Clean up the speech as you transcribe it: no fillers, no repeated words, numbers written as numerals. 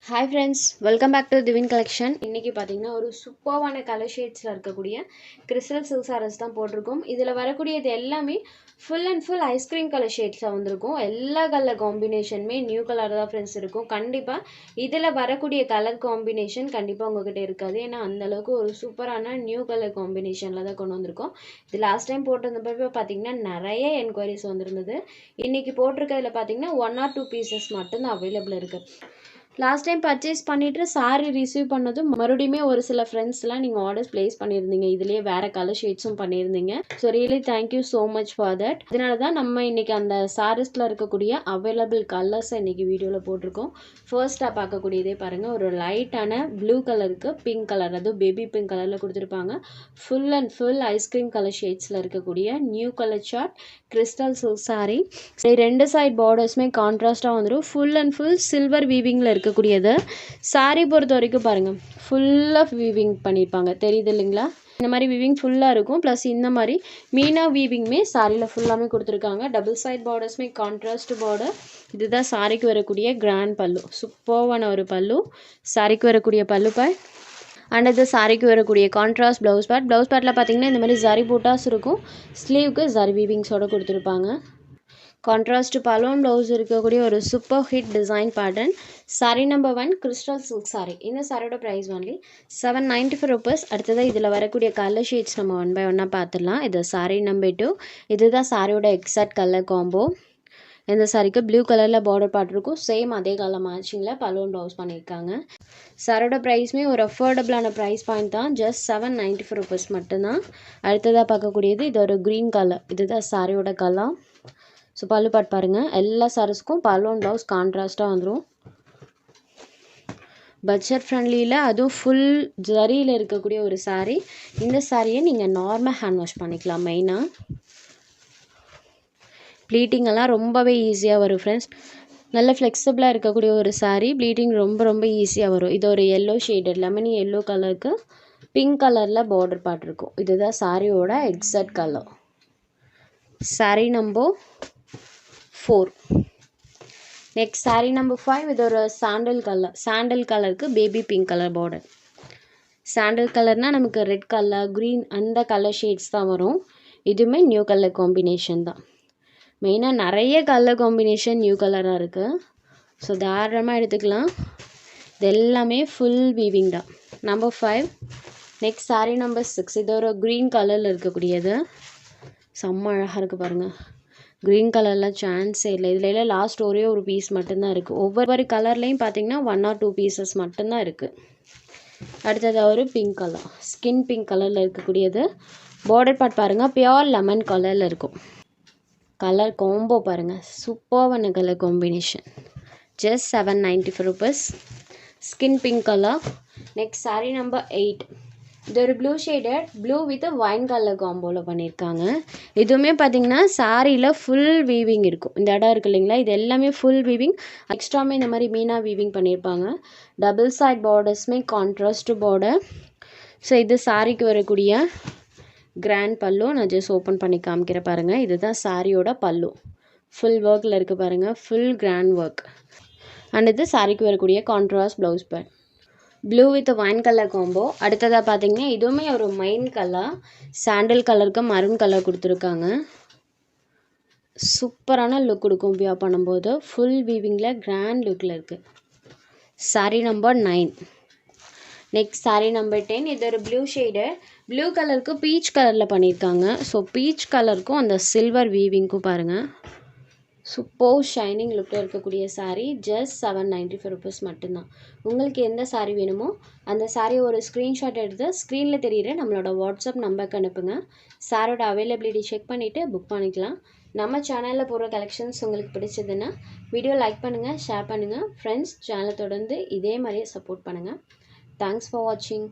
Hi friends, welcome back to Divine Collection. இன்னைக்கு பாத்தீங்கன்னா ஒரு சூப்பரான கலர் ஷேட்ஸ்ல இருக்கக்கூடிய கிறிஸ்டல் சில்க் சாரீஸ் தான் போட்டுருக்கோம். இதுல வரக்கூடியது எல்லாமே full and full ice cream colour ஷேட்ஸ்ல வந்திருக்கும். எல்லா கலர் காம்பினேஷனுமே நியூ கலர் தான் ஃப்ரெண்ட்ஸ் இருக்கும். கண்டிப்பா இதுல வரக்கூடிய கலர் காம்பினேஷன் கண்டிப்பா உங்ககிட்ட இருக்காது. ஏன்னா அந்த அளவுக்கு ஒரு சூப்பரான நியூ கலர் காம்பினேஷன்ல தான் கொண்டு வந்திருக்கோம். இது லாஸ்ட் டைம் போட்டிருந்தப்ப பாத்தீங்கன்னா நிறைய என்கொயரிஸ் வந்திருந்தது. இன்னைக்கு போட்டிருக்கிறதுல பாத்தீங்கன்னா 1 or 2 பீசஸ் மட்டும் தான் அவைலபிள் இருக்கு. லாஸ்ட் டைம் பர்ச்சேஸ் பண்ணிவிட்டு சாரீ ரிசீவ் பண்ணதும் மறுபடியுமே ஒரு சில ஃப்ரெண்ட்ஸ்லாம் நீங்கள் ஆர்டர்ஸ் ப்ளேஸ் பண்ணியிருந்தீங்க. இதுலேயே வேறு கலர் ஷேட்ஸும் பண்ணியிருந்தீங்க. So really thank you so much for that. அதனால தான் நம்ம இன்றைக்கி அந்த சாரீஸில் இருக்கக்கூடிய அவைலபிள் கலர்ஸை இன்றைக்கி வீடியோவில் போட்டிருக்கோம். ஃபர்ஸ்ட்டாக பார்க்கக்கூடியதே பாருங்கள், ஒரு லைட்டான ப்ளூ கலருக்கு பிங்க் கலர், அதுவும் பேபி பிங்க் கலரில் கொடுத்துருப்பாங்க. Full and full ice cream colour ஷேட்ஸில் இருக்கக்கூடிய new colour chart crystal silk sari. ரெண்டு சைட் பார்டர்ஸுமே கான்ட்ராஸ்ட்டாக வந்துடும். ஃபுல் அண்ட் ஃபுல் சில்வர் வீவிங்கில் இருக்கக்கூடியது. சாரீ பொறுத்த வரைக்கும் பாருங்கள், ஃபுல்லாக வீவிங் பண்ணியிருப்பாங்க, தெரியுது இல்லைங்களா? இந்த மாதிரி வீவிங் ஃபுல்லாக இருக்கும். ப்ளஸ் இந்த மாதிரி மீனா வீவிங்குமே சாரியில் ஃபுல்லாமே கொடுத்துருக்காங்க. டபுள் சைட் பார்டர்ஸுமே கான்ட்ராஸ்ட் பார்டர். இதுதான் சாரிக்கு வரக்கூடிய கிராண்ட் பல்லு. சூப்பரான ஒரு பல்லு. சாரிக்கு வரக்கூடிய பல்லு பேட் அண்ட் இது சாரிக்கு வரக்கூடிய கான்ட்ராஸ்ட் ப்ளவுஸ் பேட். ப்ளவுஸ் பேட்டில் பார்த்தீங்கன்னா இந்த மாதிரி ஜரி பூட்டாஸ் இருக்கும். ஸ்லீவுக்கு ஜரி வீவிங்ஸோடு கொடுத்துருப்பாங்க. கான்ட்ராஸ்ட் பலூன் ப்ளவுஸ் இருக்கக்கூடிய ஒரு super hit design pattern. Sari number 1 crystal silk sari. இந்த சாரியோட ப்ரைஸ் ஒன்லி 795 rupees. அடுத்ததாக இதில் வரக்கூடிய கலர் ஷேட்ஸ் நம்ம 1 by 1 பார்த்துடலாம். இது சாரீ நம்பர் 2. இதுதான் சாரியோட எக்ஸாக்ட் கலர் காம்போ. இந்த சாரிக்கு ப்ளூ கலரில் பார்டர் பார்ட் இருக்கும். சேம் அதே கலர் மேட்சிங்கில் பலூன் ப்ளவுஸ் பண்ணியிருக்காங்க. சாரோட ப்ரைஸுமே ஒரு அஃபோர்டபுளான ப்ரைஸ் பாயிண்ட் தான். ஜஸ்ட் 795 rupees மட்டும்தான். அடுத்ததாக பார்க்கக்கூடியது இது ஒரு க்ரீன் கலர். இதுதான் சாரியோட கலர். ஸோ பல்லு பாட் பாருங்கள், எல்லா சாரீஸ்க்கும் பலூன் ப்ளவுஸ் கான்ட்ராஸ்ட்டாக வந்துடும். பட்ஜெட் ஃப்ரெண்ட்லியில் அதுவும் ஃபுல் ஜரியில் இருக்கக்கூடிய ஒரு சாரீ. இந்த சாரியை நீங்கள் நார்மல் ஹேண்ட் வாஷ் பண்ணிக்கலாம். மெயினாக ப்ளீட்டிங் எல்லாம் ரொம்பவே ஈஸியாக வரும் ஃப்ரெண்ட்ஸ். நல்ல ஃப்ளெக்சிபிளாக இருக்கக்கூடிய ஒரு சாரீ. ப்ளீட்டிங் ரொம்ப ரொம்ப ஈஸியாக வரும். இது ஒரு எல்லோ ஷேடட் லெமனி எல்லோ கலருக்கு பிங்க் கலரில் பார்டர் பார்ட் இருக்கும். இதுதான் சாரியோட exact colour. Sari number 4. Next sari number 5. இது ஒரு சாண்டல் கலர். சாண்டல் கலருக்கு baby pink colour border. Sandal கலர்னால் நமக்கு ரெட் கலர், க்ரீன் அந்த கலர் ஷேட்ஸ் தான் வரும். இதுவுமே நியூ கலர் காம்பினேஷன் தான். மெயினாக நிறைய கலர் காம்பினேஷன் நியூ கலராக இருக்குது. ஸோ தாராளமாக எடுத்துக்கலாம். இது எல்லாமே ஃபுல் வீவிங் தான். நம்பர் 5. Next sari number 6. இது ஒரு க்ரீன் கலரில் இருக்கக்கூடியது. செம்ம அழகாக இருக்குது பாருங்கள். க்ரீன் கலரில் சான்ஸே இல்லை. இதில் எல்லாம் லாஸ்ட் ஒரே ஒரு பீஸ் மட்டும்தான் இருக்குது. ஒவ்வொரு கலர்லேயும் பார்த்தீங்கன்னா 1 or 2 pieces மட்டும்தான் இருக்குது. அடுத்தது ஒரு பிங்க் கலர், ஸ்கின் பிங்க் கலரில் இருக்கக்கூடியது. பார்டர் பார்ட் பாருங்கள், பியோர் லெமன் கலரில் இருக்கும். கலர் காம்போ பாருங்கள், சூப்பரான colour combination. Just 795 rupees. Skin pink colour. Next sari number 8. இது ஒரு blue shaded blue with wine colour காம்போவில் பண்ணியிருக்காங்க. இதுவுமே பார்த்தீங்கன்னா சாரியில் ஃபுல் வீவிங் இருக்கும். இந்த இடம் இருக்குது இல்லைங்களா, இது எல்லாமே ஃபுல் வீவிங். எக்ஸ்ட்ராமே இந்த மாதிரி மீனா வீவிங் பண்ணியிருப்பாங்க. டபுள் சைட் பார்டர்ஸுமே கான்ட்ராஸ்ட் பார்டர். ஸோ இது சாரிக்கு வரக்கூடிய கிராண்ட் பல்லு. நான் ஜஸ்ட் ஓப்பன் பண்ணி காமிக்கிற பாருங்கள். இதுதான் சாரியோட பல்லு. ஃபுல் ஒர்க்கில் இருக்குது பாருங்கள், ஃபுல் கிராண்ட் ஒர்க். அண்ட் இது சாரிக்கு வரக்கூடிய contrast blouse pad. Blue with wine colour combo. அடுத்ததாக பார்த்தீங்கன்னா இதுவுமே ஒரு மைன் கலர், சாண்டல் கலருக்கு மரூன் கலர் கொடுத்துருக்காங்க. சூப்பரான லுக் கொடுக்கும் வியர் பண்ணும்போது. ஃபுல் வீவிங்கில் கிராண்ட் லுக்கில் இருக்குது. Sari number 9. Next sari number 10. இது ஒரு ப்ளூ ஷேடு. ப்ளூ கலருக்கு பீச் கலரில் பண்ணியிருக்காங்க. ஸோ பீச் கலருக்கும் அந்த சில்வர் வீவிங்க்கும் பாருங்கள், சூப்பர் ஷைனிங் லுக்கில் இருக்கக்கூடிய சாரீ. ஜஸ்ட் 795 rupees மட்டும்தான். உங்களுக்கு எந்த சாரீ வேணுமோ அந்த சாரீ ஒரு ஸ்க்ரீன்ஷாட் எடுத்து ஸ்க்ரீனில் தெரிகிற நம்மளோட வாட்ஸ்அப் நம்பருக்கு அனுப்புங்க. சாரோட அவைலபிலிட்டி செக் பண்ணிவிட்டு புக் பண்ணிக்கலாம். நம்ம சேனலில் போகிற கலெக்ஷன்ஸ் உங்களுக்கு பிடிச்சதுன்னா வீடியோ லைக் பண்ணுங்கள், ஷேர் பண்ணுங்கள். ஃப்ரெண்ட்ஸ் சேனலை தொடர்ந்து இதே மாதிரியே சப்போர்ட் பண்ணுங்கள். தேங்க்ஸ் ஃபார் வாட்சிங்.